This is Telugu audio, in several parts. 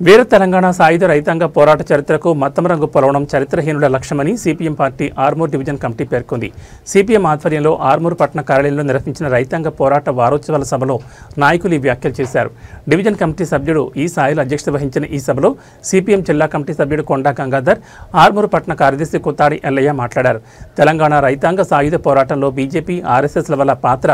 వీర తెలంగాణ సాయుధ రైతాంగ పోరాట చరిత్రకు మతం రంగు పొలవడం చరిత్రహీనుల లక్ష్యమని CPM party Armoor division committee పేర్కొంది. సిపిఎం ఆధ్వర్యంలో ఆర్మూర్ పట్టణ కార్యాలయంలో నిర్వహించిన రైతాంగ పోరాట వారోత్సవాల సభలో నాయకులు ఈ వ్యాఖ్యలు చేశారు. డివిజన్ కమిటీ సభ్యుడు ఈ సాయిల్ అధ్యక్షత వహించిన ఈ సభలో సిపిఎం జిల్లా కమిటీ సభ్యుడు కొండా గంగాధర్, ఆర్మూర్ పట్టణ కార్యదర్శి కొత్తాడి ఎల్లయ్య మాట్లాడారు. తెలంగాణ రైతాంగ సాయుధ పోరాటంలో బీజేపీ, ఆర్ఎస్ఎస్ల వల్ల పాత్ర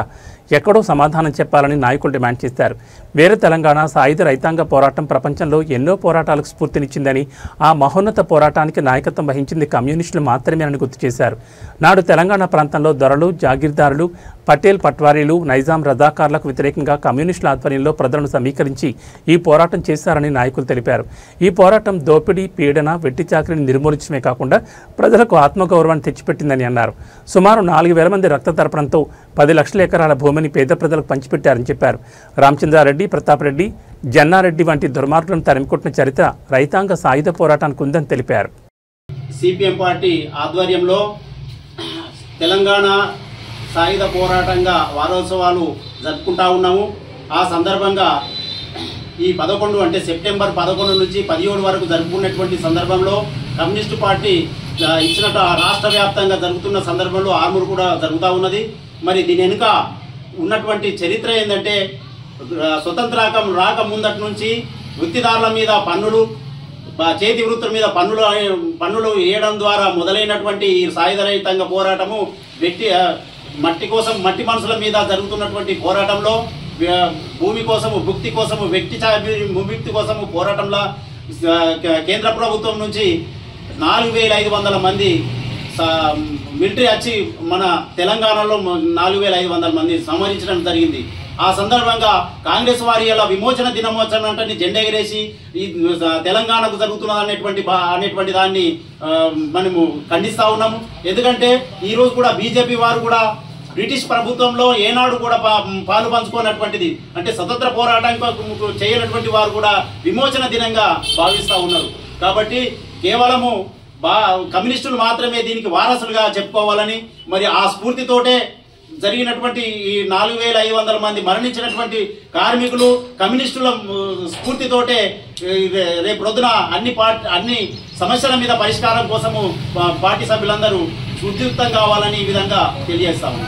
ఎక్కడో సమాధానం చెప్పాలని నాయకులు డిమాండ్ చేశారు. వీర తెలంగాణ సాయుధ రైతాంగ పోరాటం ప్రపంచంలో ఎన్నో పోరాటాలకు స్ఫూర్తినిచ్చిందని, ఆ మహోన్నత పోరాటానికి నాయకత్వం వహించింది కమ్యూనిస్టులు మాత్రమేనని గుర్తు చేశారు. నాడు తెలంగాణ ప్రాంతంలో దొరలు, జాగీర్దారులు, పటేల్ పట్వారీలు, నైజాం రజాకార్లకు వ్యతిరేకంగా కమ్యూనిస్టుల ఆధ్వర్యంలో ప్రజలను సమీకరించి ఈ పోరాటం చేశారని నాయకులు తెలిపారు. ఈ పోరాటం దోపిడీ, పీడన, వెట్టి చాకరీని నిర్మూలించడమే కాకుండా ప్రజలకు ఆత్మగౌరవాన్ని తెచ్చిపెట్టిందని అన్నారు. సుమారు 4,000 మంది రక్త తర్పణంతో 10 లక్షల ఎకరాల భూమిని పేద ప్రజలకు పంచిపెట్టారని చెప్పారు. రామచంద్రారెడ్డి, ప్రతాప్ రెడ్డి, జన్నారెడ్డి వంటి దుర్మార్గులను తరిమికొట్టిన చరిత్ర రైతాంగ సాయుధ పోరాటానికి ఉందని తెలిపారు. సిపిఎం పార్టీ ఆధ్వర్యంలో తెలంగాణ సాయుధ పోరాటంగా వారోత్సవాలు జరుపుకుంటా ఉన్నాము. ఆ సందర్భంగా ఈ 11 అంటే సెప్టెంబర్ 11 నుంచి 17 వరకు జరుపుకున్నటువంటి సందర్భంలో కమ్యూనిస్టు పార్టీ ఇచ్చినట్టు రాష్ట్ర వ్యాప్తంగా జరుగుతున్న సందర్భంలో ఆర్మూర్ కూడా జరుగుతూ ఉన్నది. మరి దీని వెనుక ఉన్నటువంటి చరిత్ర ఏంటంటే, స్వతంత్రం రాక ముందటి నుంచి వృత్తిదారుల మీద పన్నులు, చేతి వృత్తుల మీద పన్నులు వేయడం ద్వారా మొదలైనటువంటి ఈ సాయుధ రైతాంగ పోరాటము మట్టి మనుషుల మీద జరుగుతున్నటువంటి పోరాటంలో భూమి కోసము, భుక్తి కోసము, విముక్తి కోసము పోరాటంలో కేంద్ర ప్రభుత్వం నుంచి 4,500 మంది మిలిటరీ వచ్చి మన తెలంగాణలో 4,500 మంది సంహరించడం జరిగింది. ఆ సందర్భంగా కాంగ్రెస్ వారి ఇలా విమోచన దినోత్సవం అంటే జెండా ఎగరేసి ఈ తెలంగాణకు జరుగుతున్నది అనేటువంటి దాన్ని మనము ఖండిస్తా ఉన్నాము. ఎందుకంటే ఈ రోజు కూడా బీజేపీ వారు కూడా బ్రిటిష్ ప్రభుత్వంలో ఏనాడు కూడా పాలు పంచుకున్నటువంటిది, అంటే స్వతంత్ర పోరాటం చేయనటువంటి వారు కూడా విమోచన దినంగా భావిస్తూ ఉన్నారు. కాబట్టి కేవలము కమ్యూనిస్టులు మాత్రమే దీనికి వారసులుగా చెప్పుకోవాలని, మరి ఆ స్ఫూర్తితోటే జరిగినటువంటి ఈ 4,500 మంది మరణించినటువంటి కార్మికులు కమ్యూనిస్టుల స్ఫూర్తితోటే రేపు రొద్దున అన్ని సమస్యల మీద పరిష్కారం కోసము పార్టీ సభ్యులందరూ ఉద్యుక్తం కావాలని ఈ విధంగా తెలియజేస్తాము.